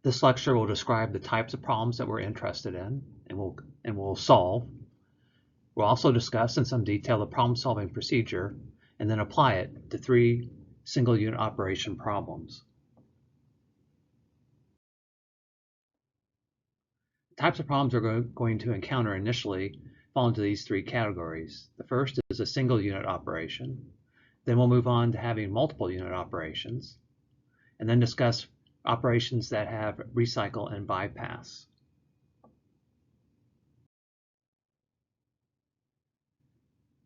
This lecture will describe the types of problems that we're interested in and we'll solve. We'll also discuss in some detail the problem-solving procedure and then apply it to 3 single unit operation problems. The types of problems we're going to encounter initially fall into these 3 categories. The first is a single unit operation. Then we'll move on to having multiple unit operations, and then discuss operations that have recycle and bypass.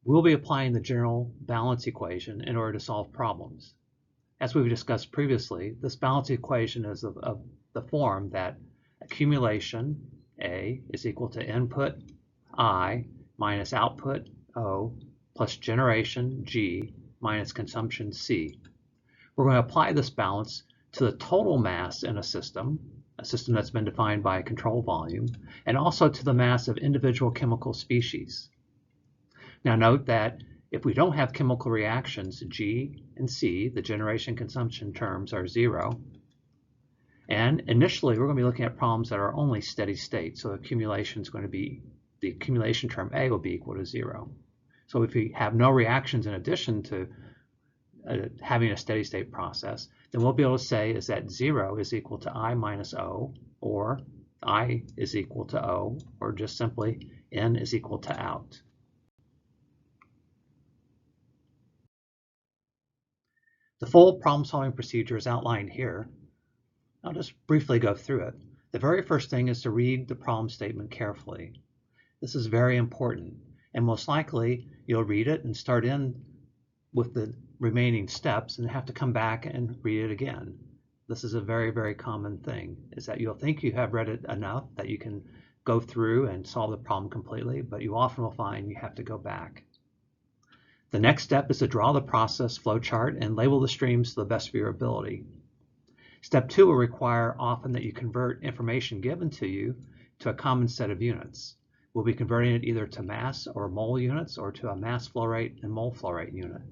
We'll be applying the general balance equation in order to solve problems. As we've discussed previously, this balance equation is of the form that accumulation A is equal to input I minus output O plus generation G minus consumption C. We're going to apply this balance to the total mass in a system that's been defined by a control volume, and also to the mass of individual chemical species. Now note that if we don't have chemical reactions, G and C, the generation consumption terms, are 0. And initially, we're going to be looking at problems that are only steady state. So accumulation is going to be, the accumulation term A will be equal to 0. So if we have no reactions in addition to having a steady state process, then we'll be able to say is that 0 is equal to I minus O, or I is equal to O, or just simply N is equal to out. The full problem-solving procedure is outlined here. I'll just briefly go through it. The very first thing is to read the problem statement carefully. This is very important, and most likely you'll read it and start in with the remaining steps and have to come back and read it again. This is a very, very common thing, is that you'll think you have read it enough that you can go through and solve the problem completely, but you often will find you have to go back. The next step is to draw the process flowchart and label the streams to the best of your ability. Step 2 will require often that you convert information given to you to a common set of units. We'll be converting it either to mass or mole units or to a mass flow rate and mole flow rate unit.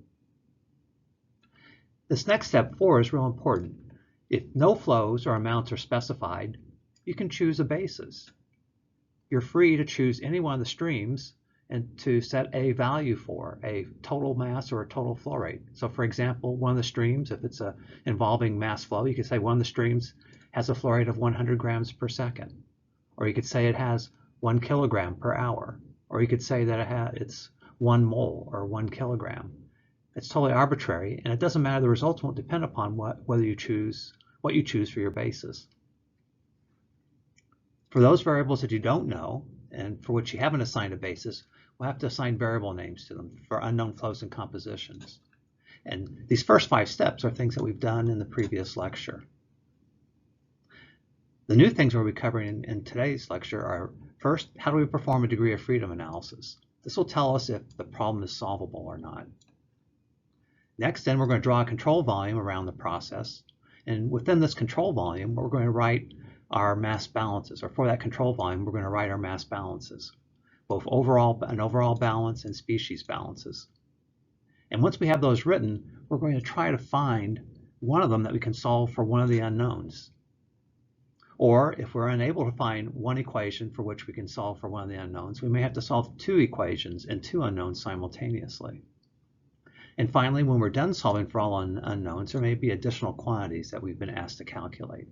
This next step 4 is real important. If no flows or amounts are specified, you can choose a basis. You're free to choose any one of the streams and to set a value for a total mass or a total flow rate. So for example, one of the streams, if it's involving mass flow, you could say one of the streams has a flow rate of 100 grams per second. Or you could say it has 1 kilogram per hour. Or you could say that it's 1 mole or 1 kilogram. It's totally arbitrary, and it doesn't matter. The results won't depend upon what you choose for your basis. For those variables that you don't know, and for which you haven't assigned a basis, we'll have to assign variable names to them for unknown flows and compositions. And these first 5 steps are things that we've done in the previous lecture. The new things we'll be covering in today's lecture are, first, how do we perform a degree of freedom analysis? This will tell us if the problem is solvable or not. Next, then, we're going to draw a control volume around the process. And within this control volume, we're going to write our mass balances, or for that control volume, we're going to write our mass balances, both an overall balance and species balances. And once we have those written, we're going to try to find one of them that we can solve for one of the unknowns. Or if we're unable to find one equation for which we can solve for one of the unknowns, we may have to solve 2 equations and 2 unknowns simultaneously. And finally, when we're done solving for all unknowns, there may be additional quantities that we've been asked to calculate.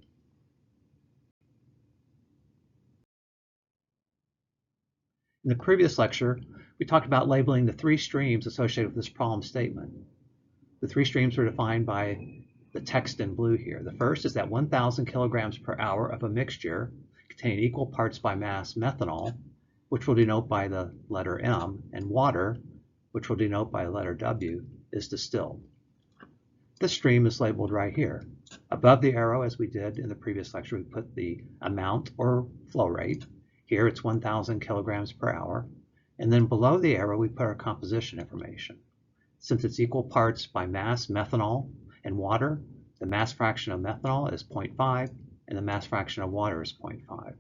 In the previous lecture, we talked about labeling the 3 streams associated with this problem statement. The 3 streams were defined by the text in blue here. The first is that 1,000 kilograms per hour of a mixture containing equal parts by mass methanol, which we'll denote by the letter M, and water, which we'll denote by the letter W, is distilled. This stream is labeled right here. Above the arrow, as we did in the previous lecture, we put the amount or flow rate. Here it's 1,000 kilograms per hour. And then below the arrow, we put our composition information. Since it's equal parts by mass methanol and water, the mass fraction of methanol is 0.5 and the mass fraction of water is 0.5.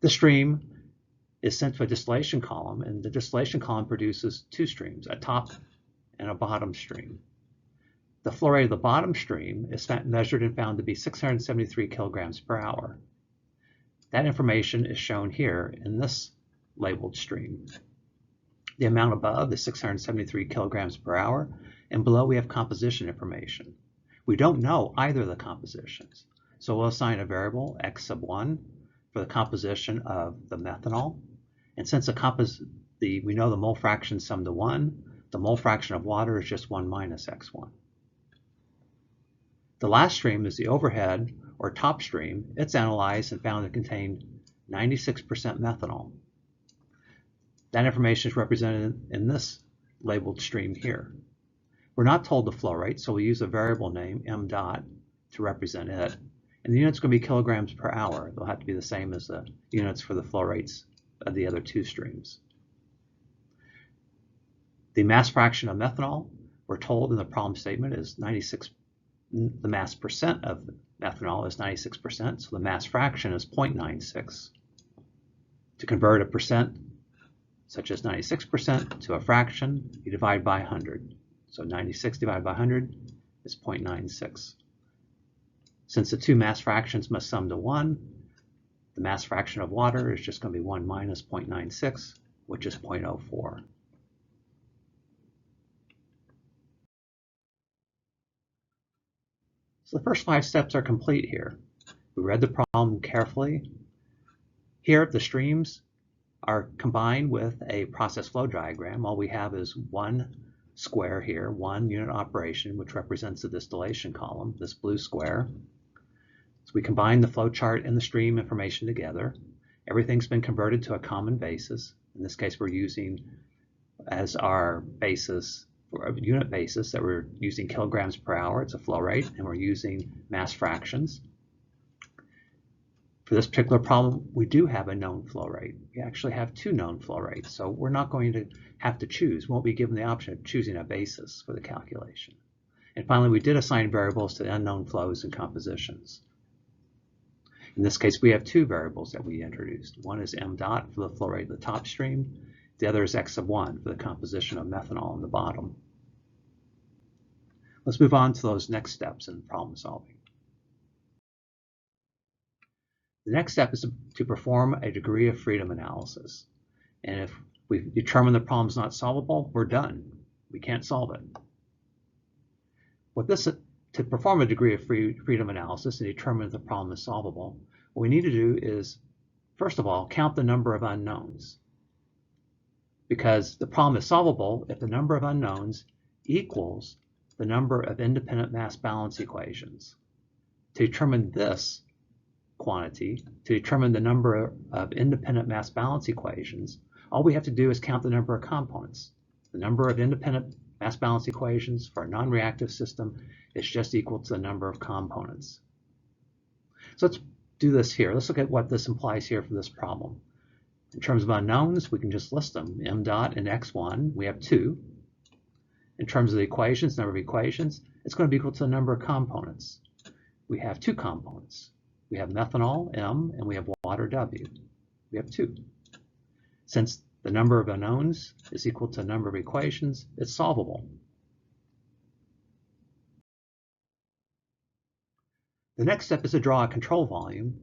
The stream is sent to a distillation column, and the distillation column produces 2 streams, a top and a bottom stream. The flow rate of the bottom stream is measured and found to be 673 kilograms per hour. That information is shown here in this labeled stream. The amount above is 673 kilograms per hour, and below we have composition information. We don't know either of the compositions, so we'll assign a variable x sub 1 for the composition of the methanol. And since we know the mole fraction sum to 1, the mole fraction of water is just 1 minus x1. The last stream is the overhead or top stream. It's analyzed and found to contain 96% methanol. That information is represented in this labeled stream here. We're not told the flow rate, so we use a variable name, m dot, to represent it. And the unit's going to be kilograms per hour. They'll have to be the same as the units for the flow rates of the other two streams. The mass fraction of methanol, we're told in the problem statement, is 96. The mass percent of methanol is 96%, so the mass fraction is 0.96. To convert a percent, such as 96%, to a fraction, you divide by 100. So 96 divided by 100 is 0.96. Since the two mass fractions must sum to 1, the mass fraction of water is just going to be 1 minus 0.96, which is 0.04. So the first 5 steps are complete here. We read the problem carefully. Here, the streams are combined with a process flow diagram. All we have is one square here, one unit operation, which represents the distillation column, this blue square. So we combine the flow chart and the stream information together. Everything's been converted to a common basis. In this case, we're using as our basis, for a unit basis, that we're using kilograms per hour. It's a flow rate, and we're using mass fractions. For this particular problem, we do have a known flow rate. We actually have 2 known flow rates, so we're not going to have to choose. We won't be given the option of choosing a basis for the calculation. And finally, we did assign variables to the unknown flows and compositions. In this case, we have 2 variables that we introduced. One is m dot for the flow rate of the top stream. The other is x sub 1 for the composition of methanol in the bottom. Let's move on to those next steps in problem solving. The next step is to perform a degree of freedom analysis. And if we determine the problem is not solvable, we're done. We can't solve it. To perform a degree of freedom analysis and determine if the problem is solvable, what we need to do is, first of all, count the number of unknowns. Because the problem is solvable if the number of unknowns equals the number of independent mass balance equations. To determine this quantity, to determine the number of independent mass balance equations, all we have to do is count the number of components. The number of independent mass balance equations for a non-reactive system is just equal to the number of components. So let's do this here. Let's look at what this implies here for this problem. In terms of unknowns, we can just list them. M dot and x1, we have 2. In terms of the equations, number of equations, it's going to be equal to the number of components. We have 2 components. We have methanol, M, and we have water, W. We have 2. Since the number of unknowns is equal to the number of equations, it's solvable. The next step is to draw a control volume.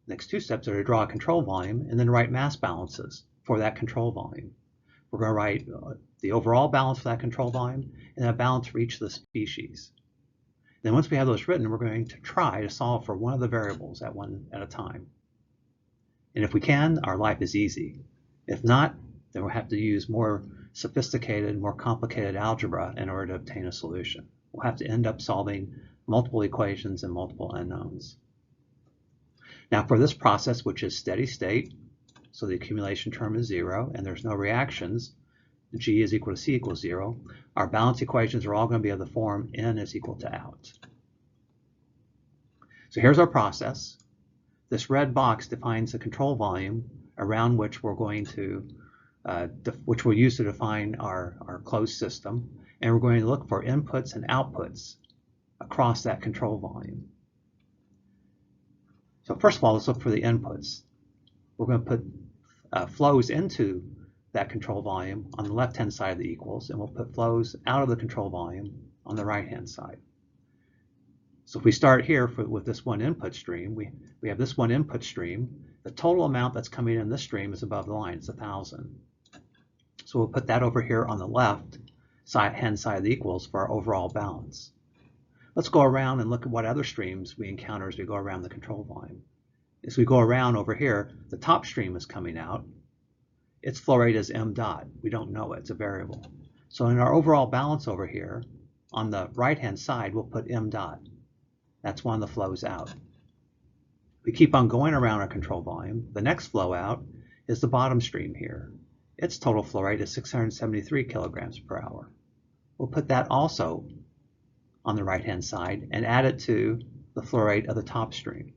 Next 2 steps are to draw a control volume and then write mass balances for that control volume. We're going to write the overall balance for that control volume and a balance for each of the species. Then once we have those written, we're going to try to solve for one of the variables at a time. And if we can, our life is easy. If not, then we'll have to use more sophisticated, more complicated algebra in order to obtain a solution. We'll have to end up solving multiple equations and multiple unknowns. Now for this process, which is steady state, so the accumulation term is 0 and there's no reactions, G is equal to C equals 0, our balance equations are all going to be of the form N is equal to out. So here's our process. This red box defines the control volume around which we're going to, which we'll use to define our closed system, and we're going to look for inputs and outputs across that control volume. So first of all, let's look for the inputs. We're going to put flows into that control volume on the left-hand side of the equals, and we'll put flows out of the control volume on the right-hand side. So if we start here with this one input stream, we have this one input stream. The total amount that's coming in this stream is above the line. It's 1,000. So we'll put that over here on the left hand side of the equals for our overall balance. Let's go around and look at what other streams we encounter as we go around the control volume. As we go around over here, the top stream is coming out. Its flow rate is m dot. We don't know it. It's a variable. So in our overall balance over here, on the right-hand side, we'll put m dot. That's one of the flows out. We keep on going around our control volume. The next flow out is the bottom stream here. Its total flow rate is 673 kilograms per hour. We'll put that also on the right-hand side and add it to the flow rate of the top stream.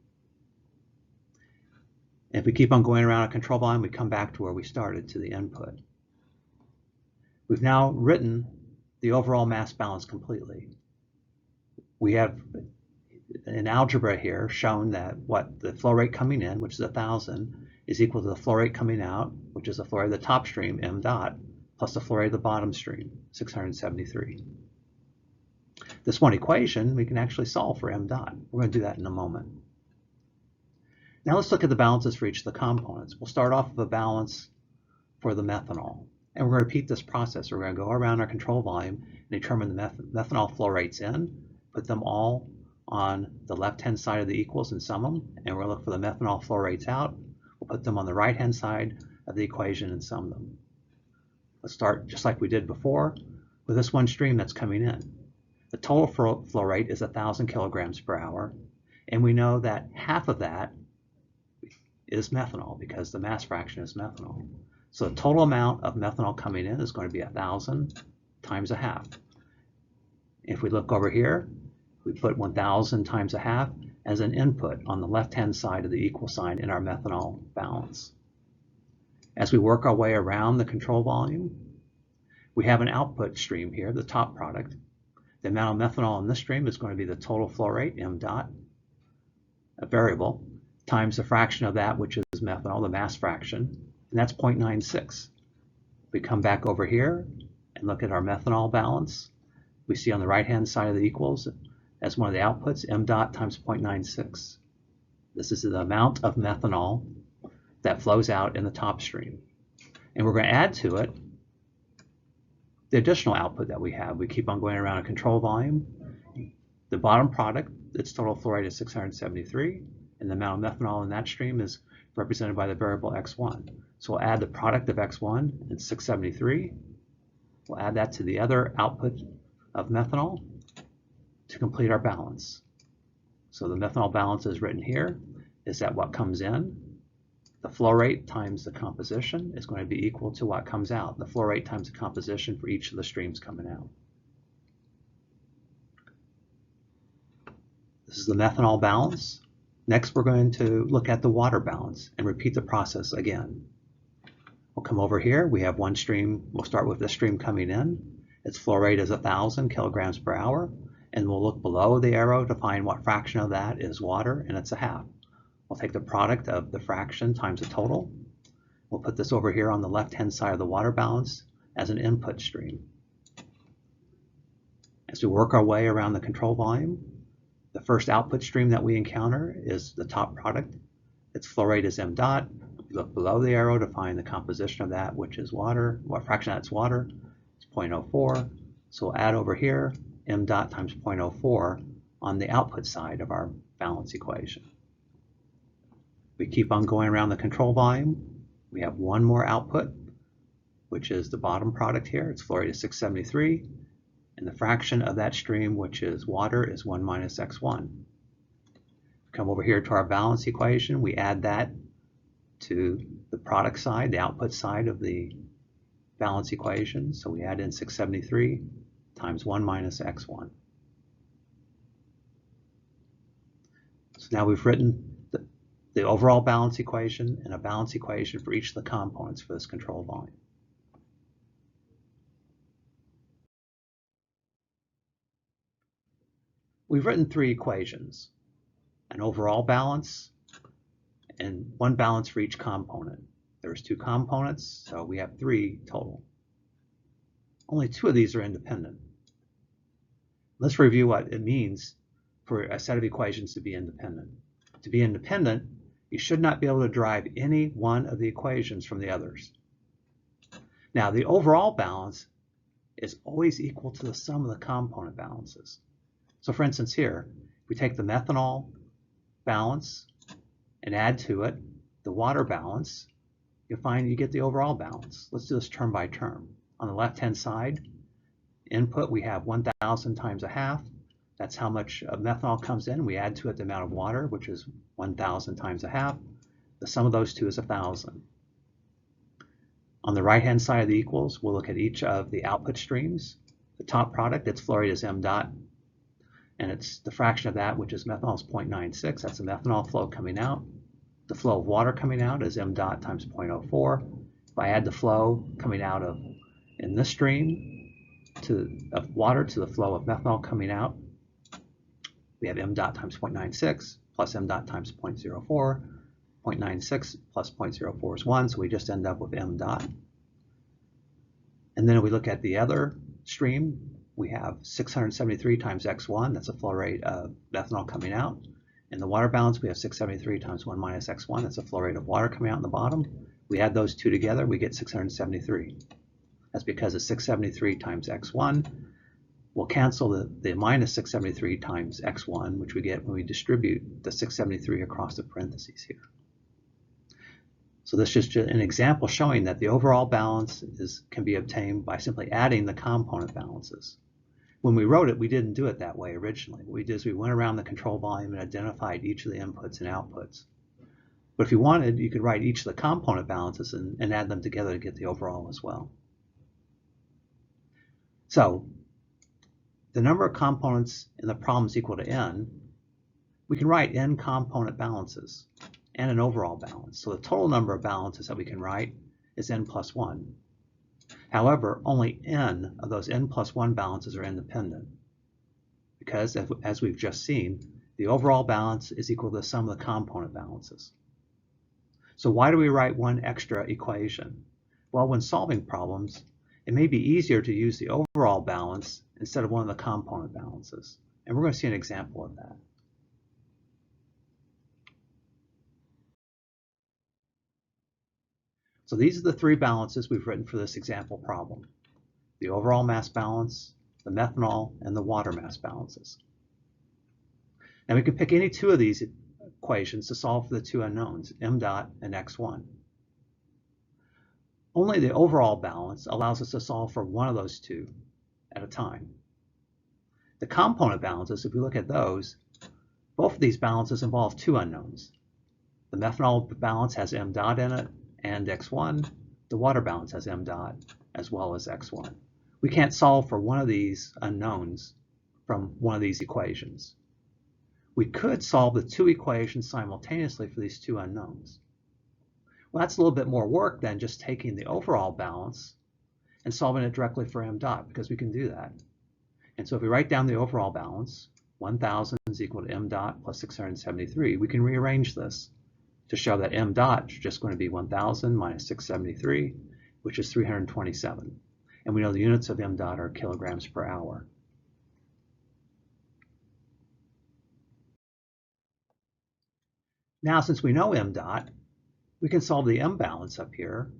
If we keep on going around our control volume, we come back to where we started, to the input. We've now written the overall mass balance completely. We have in algebra here shown that what the flow rate coming in, which is 1,000, is equal to the flow rate coming out, which is the flow rate of the top stream, m dot, plus the flow rate of the bottom stream, 673. This one equation we can actually solve for m dot. We're going to do that in a moment. Now let's look at the balances for each of the components. We'll start off with a balance for the methanol. And we're going to repeat this process. We're going to go around our control volume and determine the methanol flow rates in, put them all on the left-hand side of the equals and sum them, and we'll look for the methanol flow rates out. We'll put them on the right-hand side of the equation and sum them. Let's start just like we did before with this one stream that's coming in. The total flow rate is 1,000 kilograms per hour, and we know that half of that is methanol because the mass fraction is methanol. So the total amount of methanol coming in is going to be 1,000 times a half. If we look over here, we put 1,000 times a half as an input on the left-hand side of the equal sign in our methanol balance. As we work our way around the control volume, we have an output stream here, the top product. The amount of methanol in this stream is going to be the total flow rate, m dot, a variable, times the fraction of that, which is methanol, the mass fraction, and that's 0.96. We come back over here and look at our methanol balance. We see on the right-hand side of the equals, as one of the outputs, m dot times 0.96. This is the amount of methanol that flows out in the top stream. And we're going to add to it the additional output that we have. We keep on going around a control volume. The bottom product, its total flow rate is 673, and the amount of methanol in that stream is represented by the variable x1. So we'll add the product of x1 and 673. We'll add that to the other output of methanol to complete our balance. So the methanol balance is written here, is that what comes in, the flow rate times the composition is going to be equal to what comes out, the flow rate times the composition for each of the streams coming out. This is the methanol balance. Next, we're going to look at the water balance and repeat the process again. We'll come over here. We have one stream. We'll start with this stream coming in. Its flow rate is 1,000 kilograms per hour. And we'll look below the arrow to find what fraction of that is water, and it's a half. We'll take the product of the fraction times the total. We'll put this over here on the left-hand side of the water balance as an input stream. As we work our way around the control volume, the first output stream that we encounter is the top product. Its flow rate is m dot. We look below the arrow to find the composition of that, which is water. What fraction of that's water? It's 0.04. So we'll add over here m dot times 0.04 on the output side of our balance equation. We keep on going around the control volume. We have one more output, which is the bottom product here. Its flow rate is 673, and the fraction of that stream, which is water, is 1 minus x1. Come over here to our balance equation. We add that to the product side, the output side of the balance equation. So we add in 673 times 1 minus x1. So now we've written the overall balance equation and a balance equation for each of the components for this control volume. We've written three equations, an overall balance and one balance for each component. There's two components, so we have three total. Only two of these are independent. Let's review what it means for a set of equations to be independent. To be independent, you should not be able to derive any one of the equations from the others. Now, the overall balance is always equal to the sum of the component balances. So for instance here, if we take the methanol balance and add to it the water balance, you'll find you get the overall balance. Let's do this term by term. On the left-hand side, input, we have 1,000 times a half. That's how much methanol comes in. We add to it the amount of water, which is 1,000 times a half. The sum of those two is 1,000. On the right-hand side of the equals, we'll look at each of the output streams. The top product, its flow rate is m dot, and it's the fraction of that, which is methanol, is 0.96. That's the methanol flow coming out. The flow of water coming out is m dot times 0.04. If I add the flow coming out of, in this stream, of water to the flow of methanol coming out, we have m dot times 0.96 plus m dot times 0.04. 0.96 plus 0.04 is 1, so we just end up with m dot. And then if we look at the other stream, we have 673 times x1, that's the flow rate of methanol coming out. In the water balance, we have 673 times 1 minus x1, that's the flow rate of water coming out in the bottom. We add those two together, we get 673. That's because the 673 times x1 will cancel the minus 673 times x1, which we get when we distribute the 673 across the parentheses here. So this is just an example showing that the overall balance can be obtained by simply adding the component balances. When we wrote it, we didn't do it that way originally. What we did is we went around the control volume and identified each of the inputs and outputs. But if you wanted, you could write each of the component balances and add them together to get the overall as well. So the number of components in the problem is equal to n. We can write n component balances and an overall balance. So the total number of balances that we can write is n plus 1. However, only n of those n plus 1 balances are independent, because as we've just seen, the overall balance is equal to the sum of the component balances. So why do we write one extra equation? Well, when solving problems, it may be easier to use the overall balance instead of one of the component balances. And we're going to see an example of that. So these are the three balances we've written for this example problem: the overall mass balance, the methanol, and the water mass balances. Now we can pick any two of these equations to solve for the two unknowns, m dot and x1. Only the overall balance allows us to solve for one of those two at a time. The component balances, if we look at those, both of these balances involve two unknowns. The methanol balance has m dot in it and x1. The water balance has m dot as well as x1. We can't solve for one of these unknowns from one of these equations. We could solve the two equations simultaneously for these two unknowns. Well, that's a little bit more work than just taking the overall balance and solving it directly for m dot, because we can do that. And so if we write down the overall balance, 1,000 is equal to m dot plus 673, we can rearrange this to show that m dot is just going to be 1,000 minus 673, which is 327. And we know the units of m dot are kilograms per hour. Now, since we know m dot, we can solve the m balance up here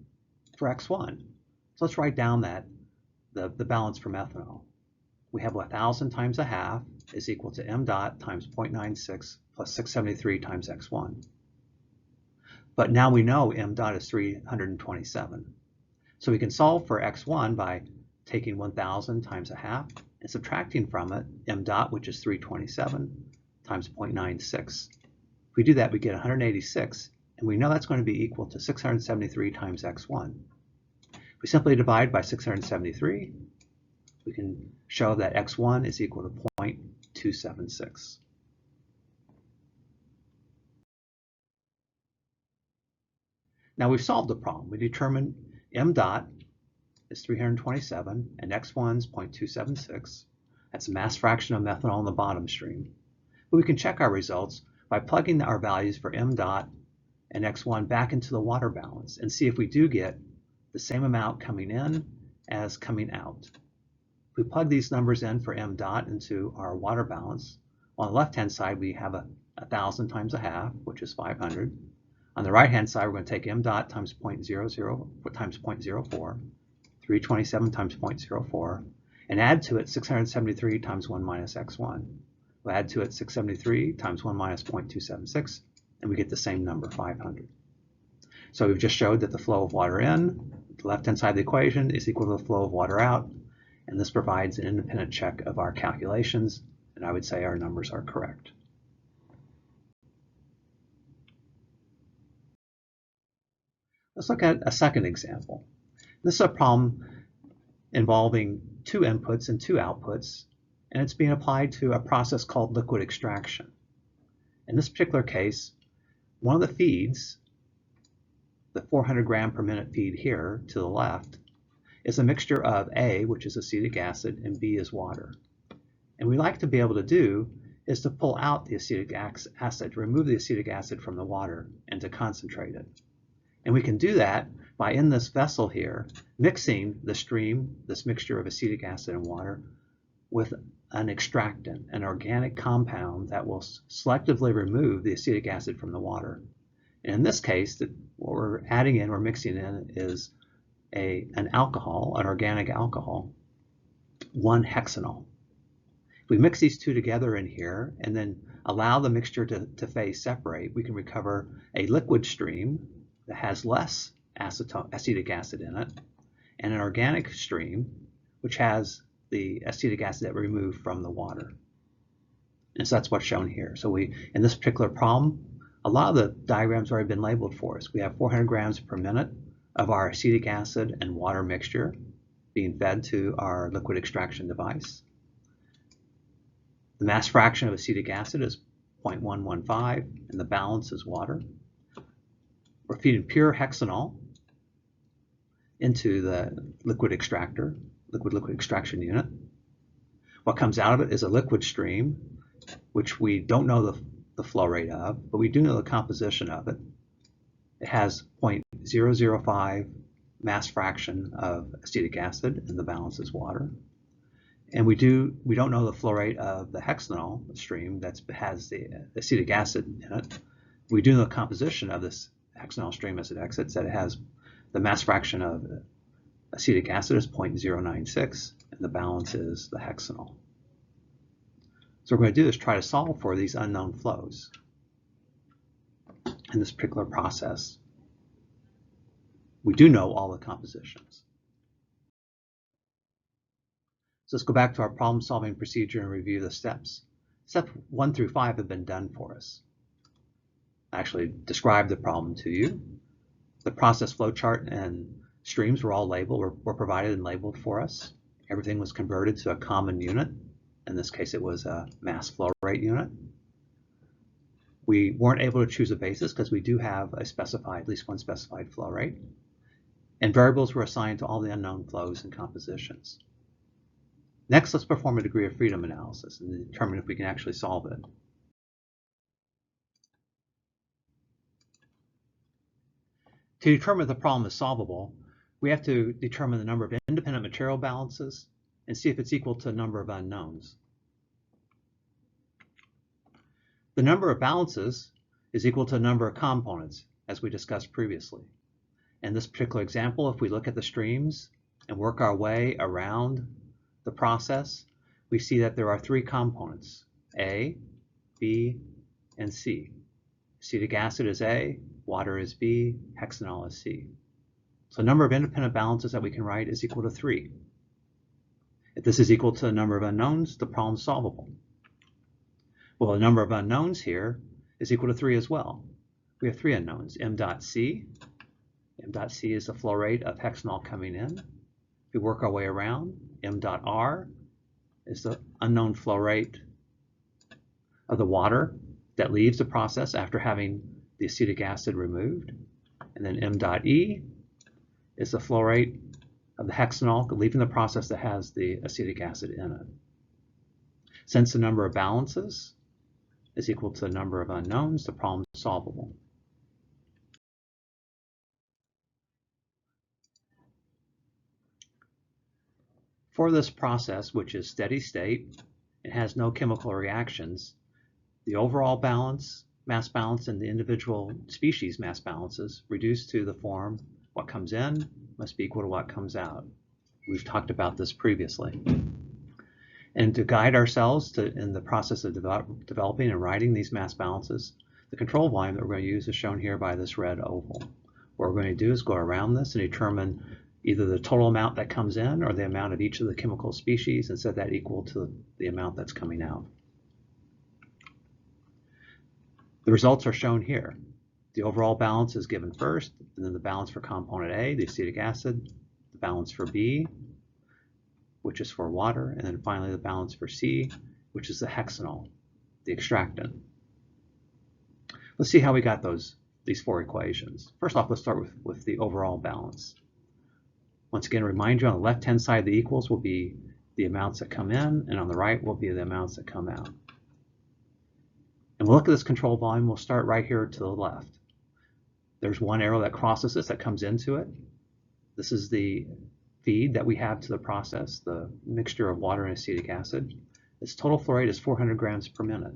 for x1. So let's write down the balance for methanol. We have 1,000 times a half is equal to m dot times 0.96 plus 673 times x1. But now we know m dot is 327. So we can solve for x1 by taking 1,000 times a half and subtracting from it m dot, which is 327, times 0.96. If we do that, we get 186, and we know that's going to be equal to 673 times x1. If we simply divide by 673, we can show that x1 is equal to 0.276. Now we've solved the problem. We determined m dot is 327 and x1 is 0.276. That's the mass fraction of methanol in the bottom stream. But we can check our results by plugging our values for m dot and x1 back into the water balance and see if we do get the same amount coming in as coming out. If we plug these numbers in for m dot into our water balance, on the left-hand side we have 1,000 times a half, which is 500. On the right-hand side, we're going to take m dot times 0.00 times 0.04, 327 times 0.04, and add to it 673 times 1 minus x1. We'll add to it 673 times 1 minus 0.276, and we get the same number, 500. So we've just showed that the flow of water in, the left-hand side of the equation, is equal to the flow of water out, and this provides an independent check of our calculations, and I would say our numbers are correct. Let's look at a second example. This is a problem involving 2 inputs and 2 outputs, and it's being applied to a process called liquid extraction. In this particular case, one of the feeds, the 400 gram per minute feed here to the left, is a mixture of A, which is acetic acid, and B is water. And we like to be able to do is to pull out the acetic acid, to remove the acetic acid from the water and to concentrate it. And we can do that by, in this vessel here, mixing the stream, this mixture of acetic acid and water, with an extractant, an organic compound that will selectively remove the acetic acid from the water. And in this case, what we're adding in, we're mixing in, is an alcohol, an organic alcohol, 1-hexanol. If we mix these two together in here and then allow the mixture to phase separate, we can recover a liquid stream that has less acetic acid in it, and an organic stream which has the acetic acid that we removed from the water. And so that's what's shown here. So in this particular problem, a lot of the diagrams have already been labeled for us. We have 400 grams per minute of our acetic acid and water mixture being fed to our liquid extraction device. The mass fraction of acetic acid is 0.115, and the balance is water. We're feeding pure hexanol into the liquid extractor, liquid extraction unit. What comes out of it is a liquid stream, which we don't know the flow rate of, but we do know the composition of it. It has 0.005 mass fraction of acetic acid, and the balance is water. And we don't know the flow rate of the hexanol stream that has the acetic acid in it. We do know the composition of this hexanol stream as it exits, that it has the mass fraction of acetic acid is 0.096, and the balance is the hexanol. So what we're going to do is try to solve for these unknown flows in this particular process. We do know all the compositions. So let's go back to our problem-solving procedure and review the steps. Steps 1 through 5 have been done for us. I actually described the problem to you. The process flow chart and streams were all labeled, were provided and labeled for us. Everything was converted to a common unit. In this case, it was a mass flow rate unit. We weren't able to choose a basis because we do have at least one specified flow rate. And variables were assigned to all the unknown flows and compositions. Next, let's perform a degree of freedom analysis and determine if we can actually solve it. To determine if the problem is solvable, we have to determine the number of independent material balances and see if it's equal to a number of unknowns. The number of balances is equal to the number of components, as we discussed previously. In this particular example, if we look at the streams and work our way around the process, we see that there are 3 components, A, B, and C. Acetic acid is A, water is B, hexanol is C. So the number of independent balances that we can write is equal to 3. If this is equal to the number of unknowns, the problem is solvable. Well, the number of unknowns here is equal to 3 as well. We have 3 unknowns, m dot C. M dot C is the flow rate of hexanol coming in. If we work our way around, m dot R is the unknown flow rate of the water that leaves the process after having the acetic acid removed. And then m dot E is the flow rate of the hexanol leaving the process that has the acetic acid in it. Since the number of balances is equal to the number of unknowns, the problem is solvable. For this process, which is steady state, it has no chemical reactions, the overall balance, mass balance, and the individual species mass balances reduce to the form what comes in must be equal to what comes out. We've talked about this previously. And to guide ourselves in the process of developing and writing these mass balances, the control volume that we're going to use is shown here by this red oval. What we're going to do is go around this and determine either the total amount that comes in or the amount of each of the chemical species and set that equal to the amount that's coming out. The results are shown here. The overall balance is given first, and then the balance for component A, the acetic acid, the balance for B, which is for water, and then finally the balance for C, which is the hexanol, the extractant. Let's see how we got these four equations. First off, let's start with the overall balance. Once again, remind you on the left-hand side, the equals will be the amounts that come in, and on the right will be the amounts that come out. And we'll look at this control volume. We'll start right here to the left. There's one arrow that crosses this that comes into it. This is the feed that we have to the process, the mixture of water and acetic acid. Its total flow rate is 400 grams per minute.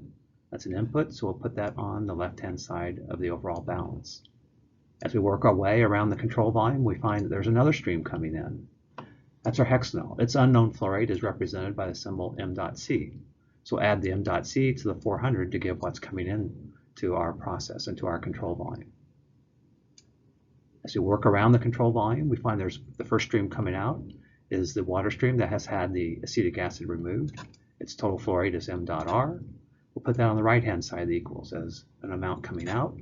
That's an input, so we'll put that on the left-hand side of the overall balance. As we work our way around the control volume, we find that there's another stream coming in. That's our hexanol. Its unknown flow rate is represented by the symbol m.c. So add the m.c to the 400 to give what's coming in to our process and to our control volume. As we work around the control volume, we find there's the first stream coming out is the water stream that has had the acetic acid removed. Its total flow rate is m.r. We'll put that on the right-hand side of the equals as an amount coming out.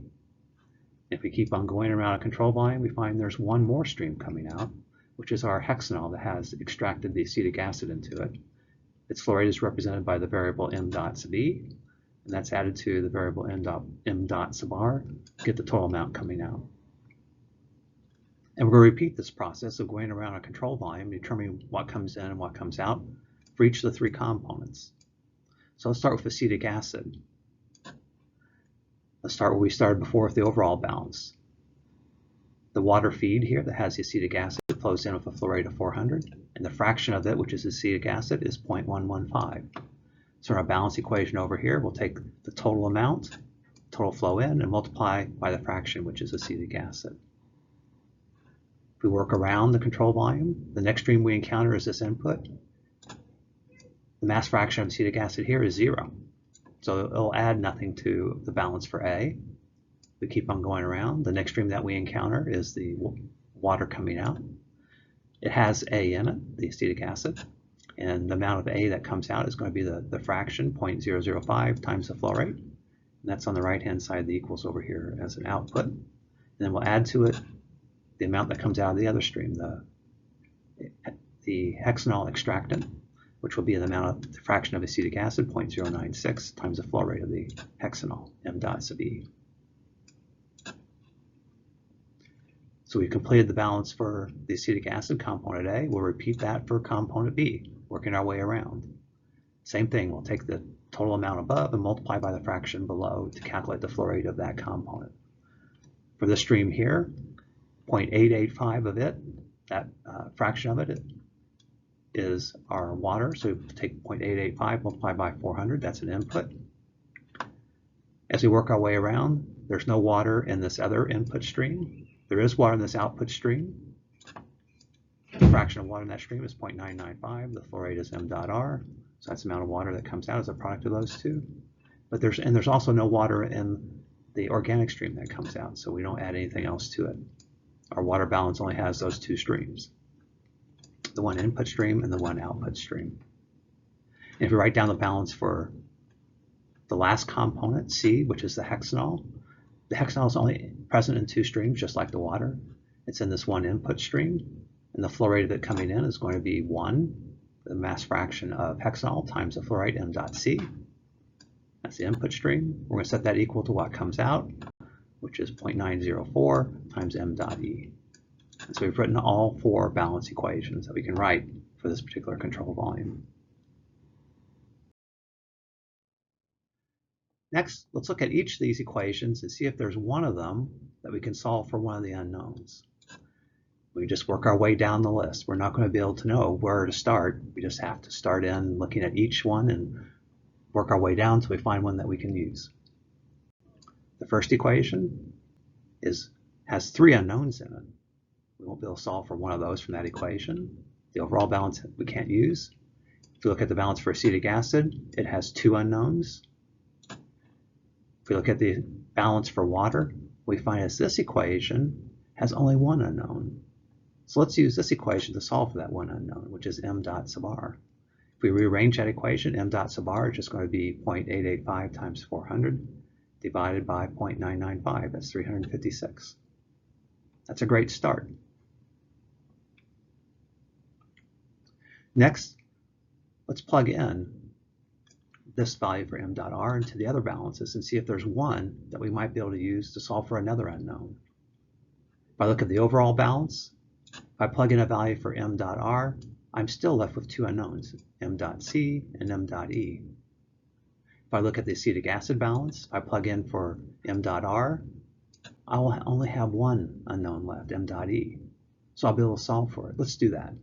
If we keep on going around a control volume, we find there's one more stream coming out, which is our hexanol that has extracted the acetic acid into it. Its flow rate is represented by the variable m.b, and that's added to the variable m.r to get the total amount coming out. And we're going to repeat this process of going around a control volume, determining what comes in and what comes out for each of the three components. So let's start with acetic acid. Let's start where we started before with the overall balance. The water feed here that has the acetic acid flows in with a flow rate of 400, and the fraction of it, which is acetic acid, is 0.115. So in our balance equation over here, we'll take the total amount, total flow in, and multiply by the fraction, which is acetic acid. If we work around the control volume, the next stream we encounter is this input. The mass fraction of acetic acid here is 0. So it'll add nothing to the balance for A. We keep on going around. The next stream that we encounter is the water coming out. It has A in it, the acetic acid, and the amount of A that comes out is going to be the fraction, 0.005 times the flow rate. And that's on the right-hand side of the equals over here as an output. And then we'll add to it the amount that comes out of the other stream, the hexanol extractant, which will be the amount of the fraction of acetic acid, 0.096 times the flow rate of the hexanol, m.b. So we've completed the balance for the acetic acid component A. We'll repeat that for component B, working our way around. Same thing, we'll take the total amount above and multiply by the fraction below to calculate the flow rate of that component. For this stream here, 0.885 of it, that fraction of it, is our water. So we take 0.885 multiplied by 400, that's an input. As we work our way around, there's no water in this other input stream. There is water in this output stream. The fraction of water in that stream is 0.995. The flow rate is m.r. So that's the amount of water that comes out as a product of those two. But there's also no water in the organic stream that comes out, so we don't add anything else to it. Our water balance only has those two streams, the one input stream and the one output stream. And if we write down the balance for the last component, C, which is the hexanol is only present in two streams, just like the water. It's in this one input stream, and the flow rate of it coming in is going to be 1, the mass fraction of hexanol times the flow rate m.c. That's the input stream. We're going to set that equal to what comes out, which is 0.904 times m.e. And so we've written all four balance equations that we can write for this particular control volume. Next, let's look at each of these equations and see if there's one of them that we can solve for one of the unknowns. We just work our way down the list. We're not going to be able to know where to start. We just have to start in looking at each one and work our way down until we find one that we can use. The first equation has 3 unknowns in it. We won't be able to solve for one of those from that equation. The overall balance we can't use. If we look at the balance for acetic acid, it has 2 unknowns. If we look at the balance for water, we find as this equation has only 1 unknown. So let's use this equation to solve for that 1 unknown, which is m dot sub r. If we rearrange that equation, m dot sub r is just going to be 0.885 times 400 divided by 0.995. That's 356. That's a great start. Next, let's plug in this value for m dot r into the other balances and see if there's one that we might be able to use to solve for another unknown. If I look at the overall balance, if I plug in a value for m dot r, I'm still left with 2 unknowns, m dot c and m dot e. If I look at the acetic acid balance, if I plug in for m dot r, I will only have 1 unknown left, m dot e. So I'll be able to solve for it. Let's do that.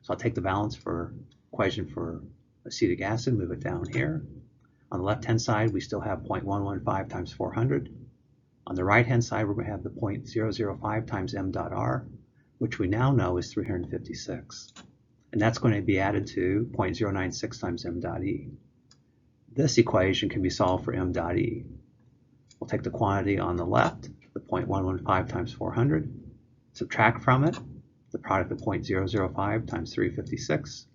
So I'll take the balance for equation for acetic acid, move it down here. On the left-hand side, we still have 0.115 times 400. On the right-hand side, we're going to have the 0.005 times m dot r, which we now know is 356. And that's going to be added to 0.096 times m dot e. This equation can be solved for m dot e. We'll take the quantity on the left, the 0.115 times 400, subtract from it the product of 0.005 times 356,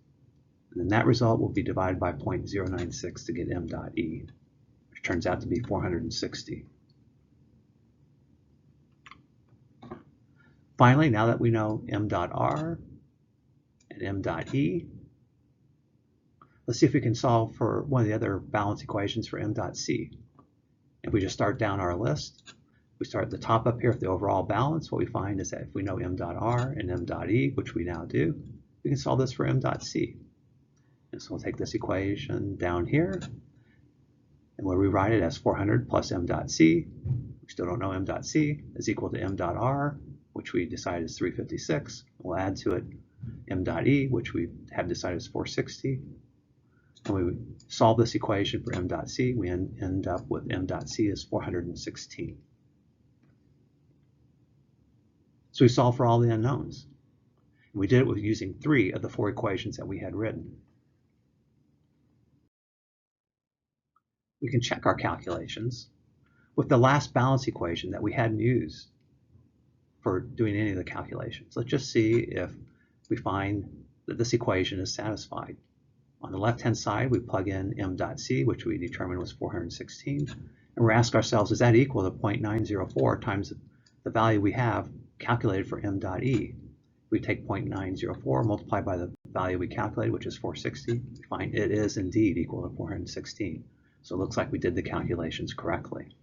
and then that result will be divided by 0.096 to get m dot e, which turns out to be 460. Finally, now that we know m dot r and m dot e, let's see if we can solve for one of the other balance equations for m dot c. If we just start down our list, we start at the top up here with the overall balance. What we find is that if we know m dot r and m dot e, which we now do, we can solve this for m dot c. And so we'll take this equation down here, and we'll rewrite it as 400 plus m dot c. We still don't know m dot c is equal to m dot r, which we decided is 356. We'll add to it m dot e, which we have decided is 460. And we solve this equation for m dot c, we end up with m dot c is 416. So we solved for all the unknowns. We did it with using 3 of the 4 equations that we had written. We can check our calculations with the last balance equation that we hadn't used for doing any of the calculations. Let's just see if we find that this equation is satisfied. On the left-hand side, we plug in m dot c, which we determined was 416, and we ask ourselves, is that equal to 0.904 times the value we have calculated for m dot e? We take 0.904 multiplied by the value we calculated, which is 460, we find it is indeed equal to 416. So it looks like we did the calculations correctly.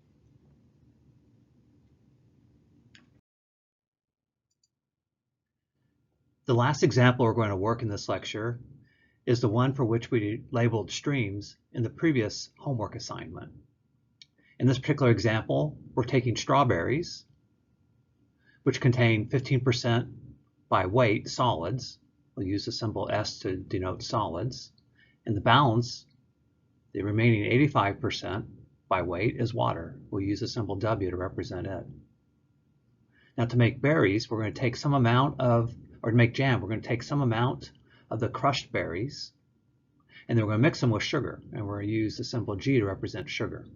The last example we're going to work in this lecture is the one for which we labeled streams in the previous homework assignment. In this particular example, we're taking strawberries, which contain 15% by weight solids. We'll use the symbol S to denote solids. And the balance, the remaining 85% by weight, is water. We'll use the symbol W to represent it. Now to make berries, we're going to take some amount of, or to make jam, we're going to take some amount of the crushed berries, and then we're going to mix them with sugar, and we're going to use the symbol G to represent sugar.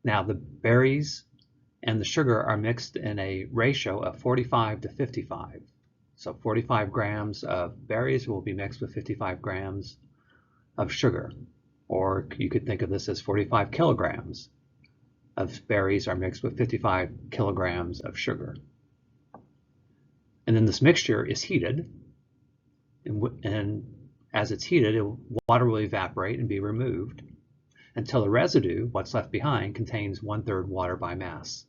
Now the berries and the sugar are mixed in a ratio of 45 to 55. So 45 grams of berries will be mixed with 55 grams of sugar. Or you could think of this as 45 kilograms of berries are mixed with 55 kilograms of sugar. And then this mixture is heated, and as it's heated, water will evaporate and be removed until the residue, what's left behind, contains 1/3 water by mass.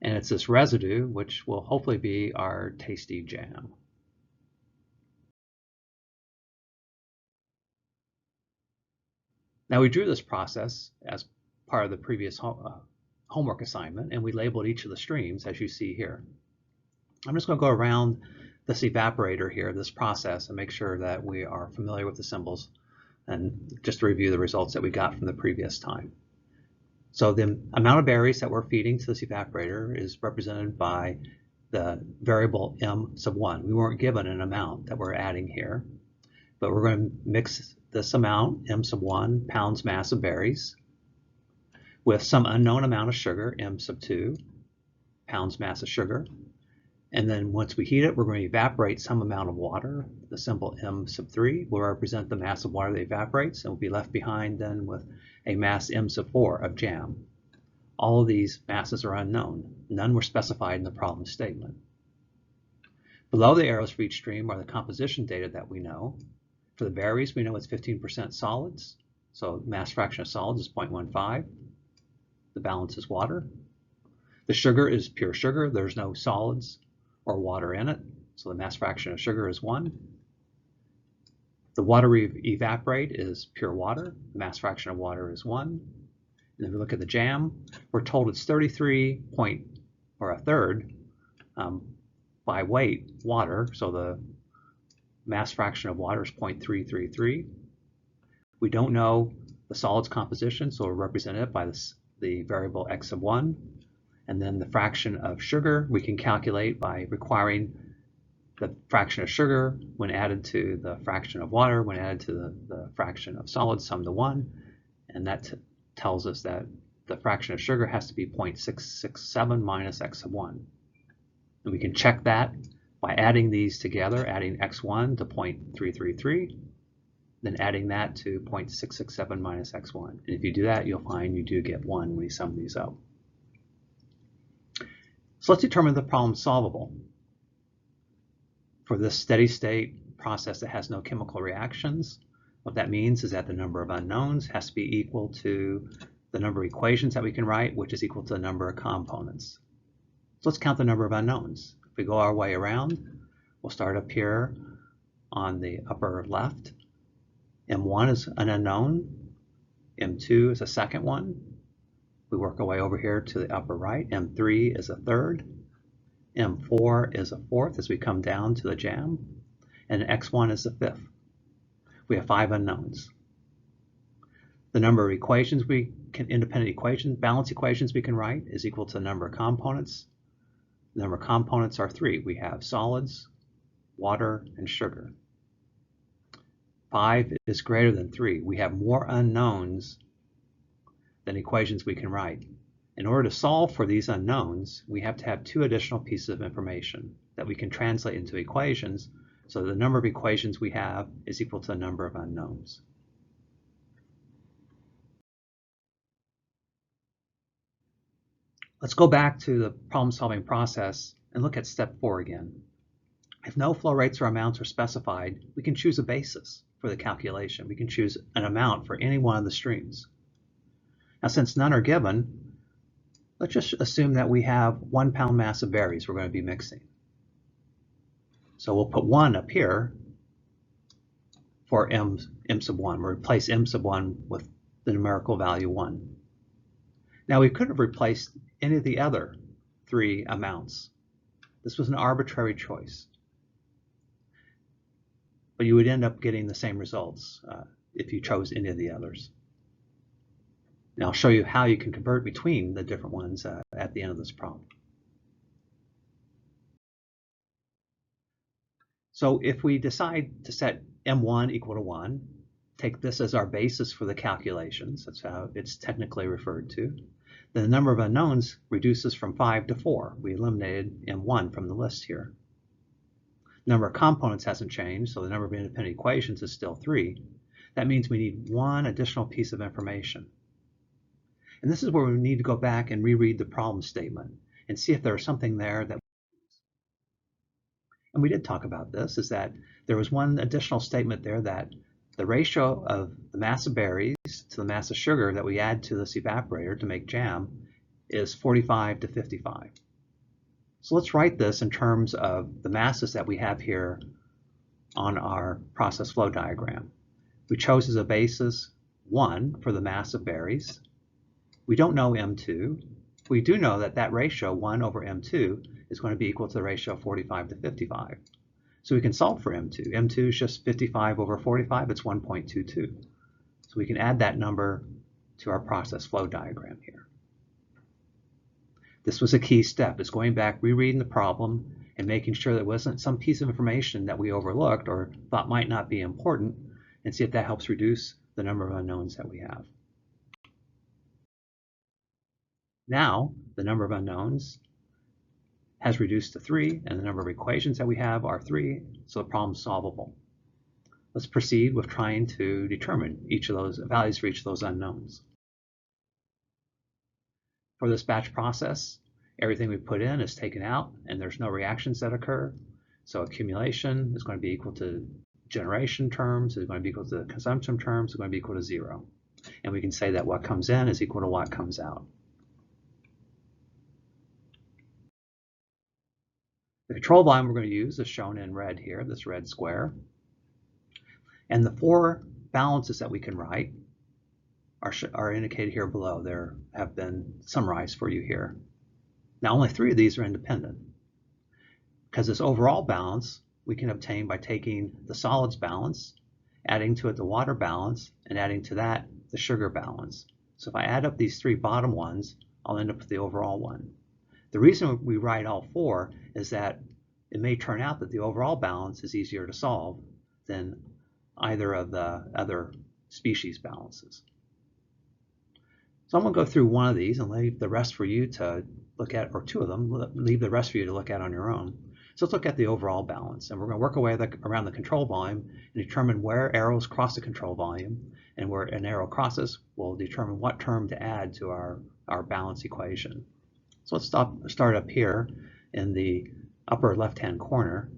And it's this residue which will hopefully be our tasty jam. Now we drew this process as part of the previous homework assignment, and we labeled each of the streams as you see here. I'm just going to go around this evaporator here, this process, and make sure that we are familiar with the symbols, and just to review the results that we got from the previous time. So the amount of berries that we're feeding to this evaporator is represented by the variable m sub 1. We weren't given an amount that we're adding here, but we're going to mix this amount, m sub 1, pounds mass of berries, with some unknown amount of sugar, m sub 2, pounds mass of sugar. And then once we heat it, we're going to evaporate some amount of water. The symbol m sub 3 will represent the mass of water that evaporates, and will be left behind then with a mass m sub 4 of jam. All of these masses are unknown. None were specified in the problem statement. Below the arrows for each stream are the composition data that we know. For the berries, we know it's 15% solids, so mass fraction of solids is 0.15. The balance is water. The sugar is pure sugar. There's no solids or water in it, so the mass fraction of sugar is 1. The water we evaporate is pure water. The mass fraction of water is 1. And if we look at the jam, we're told it's 33 point, or a third, by weight water, so the mass fraction of water is 0.333. We don't know the solids composition, so we'll represent it by the variable x sub 1. And then the fraction of sugar we can calculate by requiring the fraction of sugar when added to the fraction of water, when added to the fraction of solids, sum to 1. And that tells us that the fraction of sugar has to be 0.667 minus x sub 1. And we can check that by adding these together, adding x1 to 0.333, then adding that to 0.667 minus x1. And if you do that, you'll find you do get 1 when you sum these up. So let's determine the problem solvable. For this steady state process that has no chemical reactions, what that means is that the number of unknowns has to be equal to the number of equations that we can write, which is equal to the number of components. So let's count the number of unknowns. If we go our way around, we'll start up here on the upper left. M1 is an unknown. M2 is a second one. We work our way over here to the upper right. M3 is a third. M4 is a fourth as we come down to the jam. And X1 is the fifth. We have 5 unknowns. The number of equations independent equations, balance equations we can write is equal to the number of components. The number of components are 3. We have solids, water, and sugar. 5 is greater than 3. We have more unknowns than equations we can write. In order to solve for these unknowns, we have to have 2 additional pieces of information that we can translate into equations, so the number of equations we have is equal to the number of unknowns. Let's go back to the problem-solving process and look at step 4 again. If no flow rates or amounts are specified, we can choose a basis for the calculation. We can choose an amount for any one of the streams. Now, since none are given, let's just assume that we have 1 pound mass of berries we're going to be mixing. So we'll put 1 up here for m sub 1. We'll replace m sub 1 with the numerical value 1. Now, we could have replaced any of the other 3 amounts. This was an arbitrary choice. But you would end up getting the same results if you chose any of the others. Now, I'll show you how you can convert between the different ones at the end of this problem. So if we decide to set M1 equal to 1, take this as our basis for the calculations, that's how it's technically referred to, then the number of unknowns reduces from 5 to 4. We eliminated M1 from the list here. The number of components hasn't changed, so the number of independent equations is still 3. That means we need 1 additional piece of information. And this is where we need to go back and reread the problem statement and see if there's something there that, and we did talk about this, is that there was one additional statement there that the ratio of the mass of berries to the mass of sugar that we add to this evaporator to make jam is 45 to 55. So let's write this in terms of the masses that we have here on our process flow diagram. We chose as a basis 1 for the mass of berries. We don't know M2. We do know that that ratio, 1 over M2, is going to be equal to the ratio of 45 to 55. So we can solve for M2. M2 is just 55 over 45. It's 1.22. So we can add that number to our process flow diagram here. This was a key step, is going back, rereading the problem, and making sure there wasn't some piece of information that we overlooked or thought might not be important, and see if that helps reduce the number of unknowns that we have. Now, the number of unknowns has reduced to 3, and the number of equations that we have are 3, so the problem's solvable. Let's proceed with trying to determine each of those values for each of those unknowns. For this batch process, everything we put in is taken out, and there's no reactions that occur. So accumulation is going to be equal to generation terms, is going to be equal to consumption terms, is going to be equal to 0. And we can say that what comes in is equal to what comes out. The control volume we're going to use is shown in red here, this red square. And the 4 balances that we can write are indicated here below. There have been summarized for you here. Now only 3 of these are independent, because this overall balance we can obtain by taking the solids balance, adding to it the water balance, and adding to that the sugar balance. So if I add up these 3 bottom ones, I'll end up with the overall one. The reason we write all 4 is that it may turn out that the overall balance is easier to solve than either of the other species balances. So I'm going to go through one of these and leave the rest for you to look at, or 2 of them, leave the rest for you to look at on your own. So let's look at the overall balance, and we're going to work our way around the control volume and determine where arrows cross the control volume, and where an arrow crosses will determine what term to add to our balance equation. So let's start up here in the upper left-hand corner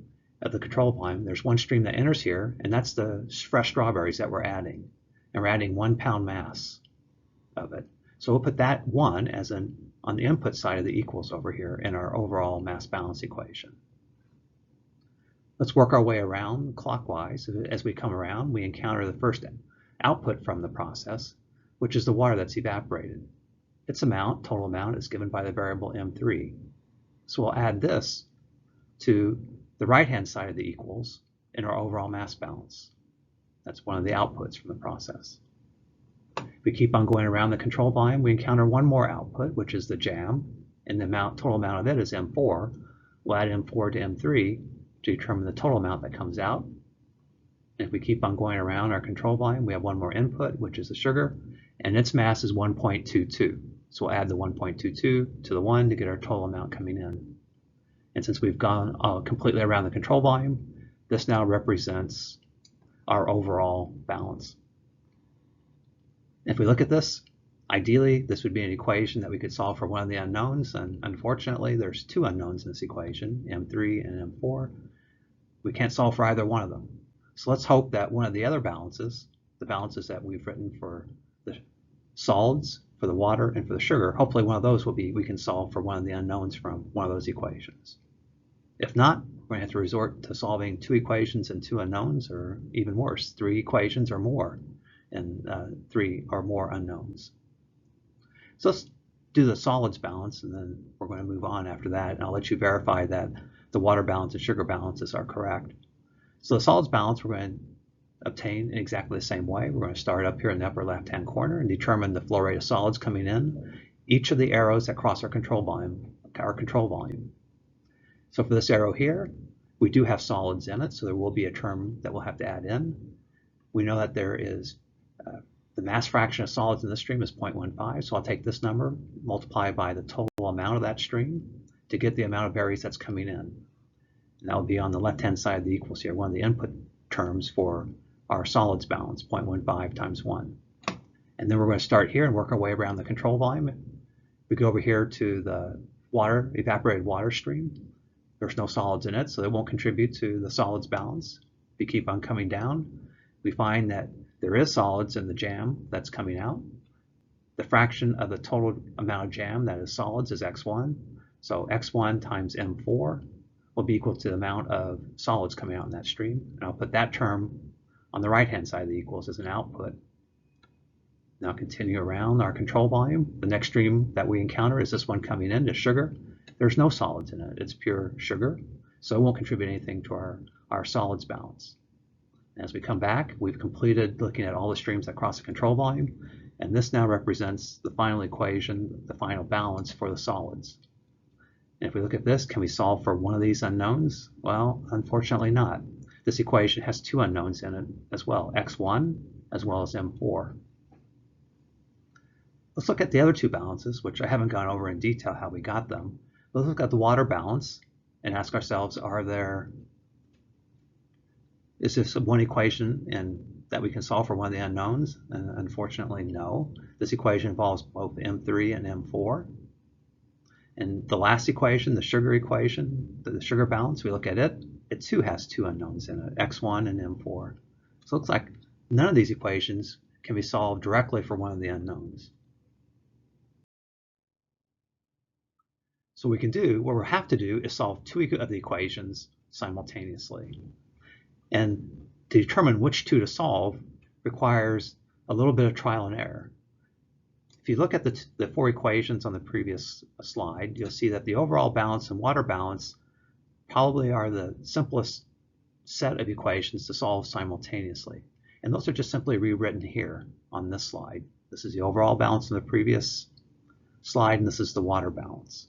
of the control volume. There's one stream that enters here, and that's the fresh strawberries that we're adding. And we're adding 1 pound mass of it. So we'll put that 1 as on the input side of the equals over here in our overall mass balance equation. Let's work our way around clockwise. As we come around, we encounter the first output from the process, which is the water that's evaporated. Its amount, total amount, is given by the variable M3. So we'll add this to the right-hand side of the equals in our overall mass balance. That's one of the outputs from the process. If we keep on going around the control volume, we encounter one more output, which is the jam, and the total amount of it is M4. We'll add M4 to M3 to determine the total amount that comes out. And if we keep on going around our control volume, we have one more input, which is the sugar, and its mass is 1.22. So we'll add the 1.22 to the 1 to get our total amount coming in. And since we've gone completely around the control volume, this now represents our overall balance. If we look at this, ideally this would be an equation that we could solve for one of the unknowns, and unfortunately there's 2 unknowns in this equation, M3 and M4. We can't solve for either one of them. So let's hope that one of the other balances, the balances that we've written for the solids, for the water, and for the sugar, hopefully one of those will be, we can solve for one of the unknowns from one of those equations. If not, we're going to have to resort to solving 2 equations and 2 unknowns, or even worse, 3 equations or more, and 3 or more unknowns. So let's do the solids balance, and then we're going to move on after that, and I'll let you verify that the water balance and sugar balances are correct. So the solids balance we're going to obtain in exactly the same way. We're going to start up here in the upper left-hand corner and determine the flow rate of solids coming in, each of the arrows that cross our control volume. So for this arrow here, we do have solids in it, so there will be a term that we'll have to add in. We know that there is the mass fraction of solids in this stream is 0.15, so I'll take this number, multiply by the total amount of that stream to get the amount of berries that's coming in. And that will be on the left-hand side of the equals here, one of the input terms for our solids balance, 0.15 times 1. And then we're going to start here and work our way around the control volume. We go over here to the water, evaporated water stream. There's no solids in it, so it won't contribute to the solids balance. If we keep on coming down, we find that there is solids in the jam that's coming out. The fraction of the total amount of jam that is solids is x1. So x1 times m4 will be equal to the amount of solids coming out in that stream. And I'll put that term on the right-hand side of the equals as an output. Now continue around our control volume. The next stream that we encounter is this one coming in, the sugar. There's no solids in it. It's pure sugar, so it won't contribute anything to our solids balance. As we come back, we've completed looking at all the streams that cross the control volume, and this now represents the final equation, the final balance for the solids. And if we look at this, can we solve for one of these unknowns? Well, unfortunately not. This equation has two unknowns in it as well, x1 as well as m4. Let's look at the other two balances, which I haven't gone over in detail how we got them. Let's look at the water balance and ask ourselves, is this one equation that we can solve for one of the unknowns? And unfortunately, no. This equation involves both M3 and M4. And the last equation, the sugar equation, the sugar balance, we look at it, it too has two unknowns in it, x1 and m4. So it looks like none of these equations can be solved directly for one of the unknowns. So what we have to do is solve two of the equations simultaneously. And to determine which two to solve requires a little bit of trial and error. If you look at the four equations on the previous slide, you'll see that the overall balance and water balance probably are the simplest set of equations to solve simultaneously. And those are just simply rewritten here on this slide. This is the overall balance in the previous slide, and this is the water balance.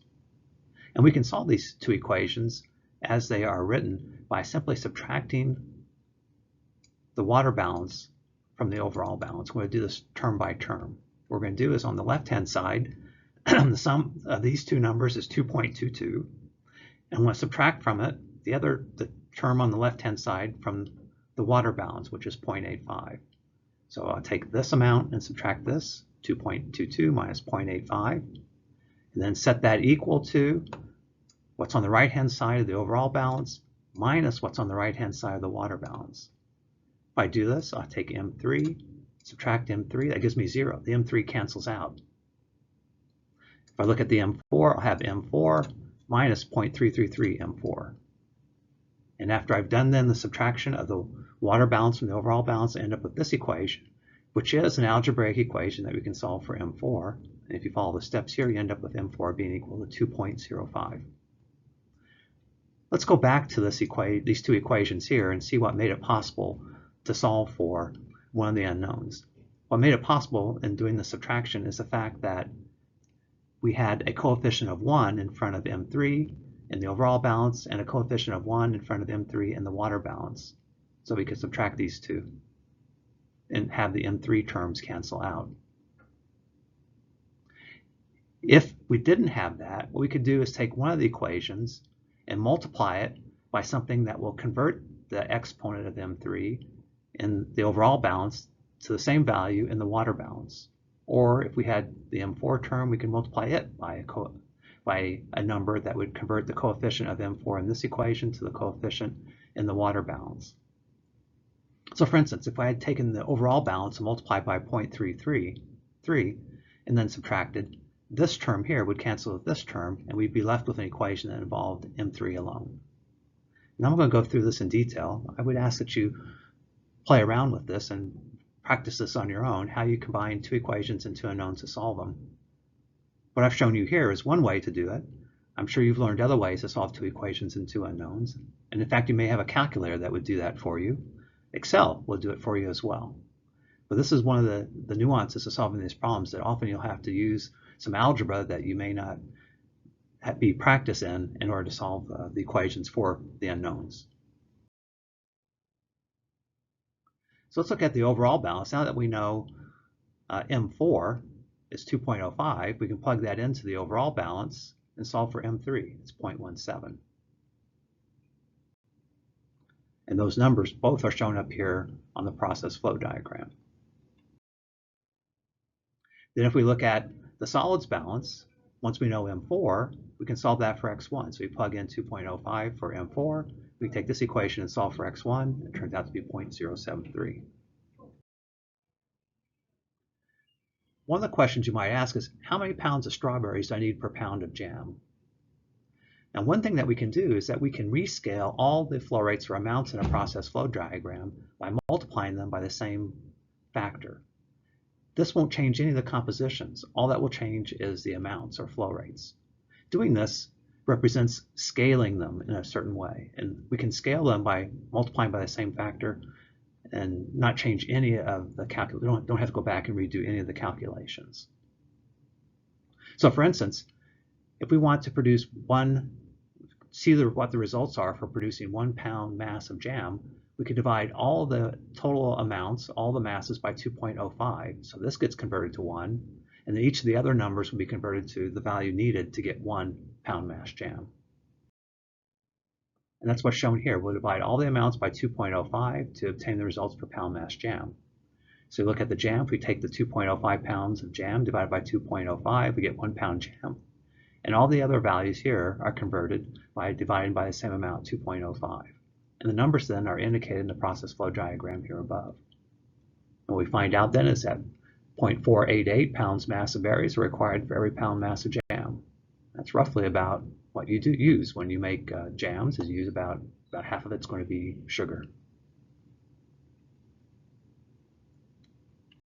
And we can solve these two equations as they are written by simply subtracting the water balance from the overall balance. We're going to do this term by term. What we're going to do is on the left-hand side, the sum of these two numbers is 2.22. And I'm going to subtract from it the term on the left-hand side from the water balance, which is 0.85. So I'll take this amount and subtract this, 2.22 minus 0.85, and then set that equal to what's on the right-hand side of the overall balance minus what's on the right-hand side of the water balance. If I do this, I'll take M3, subtract M3, that gives me 0. The M3 cancels out. If I look at the M4, I'll have M4 minus 0.333 M4. And after I've done then the subtraction of the water balance from the overall balance, I end up with this equation, which is an algebraic equation that we can solve for M4. And if you follow the steps here, you end up with M4 being equal to 2.05. Let's go back to these two equations here and see what made it possible to solve for one of the unknowns. What made it possible in doing the subtraction is the fact that we had a coefficient of 1 in front of M3 in the overall balance and a coefficient of 1 in front of M3 in the water balance. So we could subtract these two and have the M3 terms cancel out. If we didn't have that, what we could do is take one of the equations and multiply it by something that will convert the exponent of M3 in the overall balance to the same value in the water balance. Or if we had the M4 term, we can multiply it by a number that would convert the coefficient of M4 in this equation to the coefficient in the water balance. So for instance, if I had taken the overall balance and multiplied by 0.333 and then subtracted, this term here would cancel with this term, and we'd be left with an equation that involved M3 alone. Now I'm going to go through this in detail. I would ask that you play around with this and practice this on your own, how you combine two equations and two unknowns to solve them. What I've shown you here is one way to do it. I'm sure you've learned other ways to solve two equations and two unknowns. And in fact, you may have a calculator that would do that for you. Excel will do it for you as well. But this is one of the nuances of solving these problems, that often you'll have to use some algebra that you may not be practiced in order to solve the equations for the unknowns. So let's look at the overall balance. Now that we know M4 is 2.05, we can plug that into the overall balance and solve for M3. It's 0.17. And those numbers both are shown up here on the process flow diagram. Then if we look at the solids balance, once we know M4, we can solve that for X1. So we plug in 2.05 for M4. We take this equation and solve for X1. It turns out to be 0.073. One of the questions you might ask is, how many pounds of strawberries do I need per pound of jam? Now, one thing that we can do is that we can rescale all the flow rates or amounts in a process flow diagram by multiplying them by the same factor. This won't change any of the compositions. All that will change is the amounts or flow rates. Doing this represents scaling them in a certain way. And we can scale them by multiplying by the same factor and not change any of the calculation. Don't have to go back and redo any of the calculations. So for instance, if we want to produce what the results are for producing 1 pound mass of jam, we could divide all the total amounts, all the masses, by 2.05. So this gets converted to 1, and then each of the other numbers will be converted to the value needed to get 1 pound mass jam. And that's what's shown here. We'll divide all the amounts by 2.05 to obtain the results for pound mass jam. So we look at the jam. If we take the 2.05 pounds of jam divided by 2.05, we get 1 pound jam. And all the other values here are converted by dividing by the same amount, 2.05. And the numbers then are indicated in the process flow diagram here above. And what we find out then is that 0.488 pounds mass of berries are required for every pound mass of jam. That's roughly about what you do use when you make jams, is you use about half of it's going to be sugar.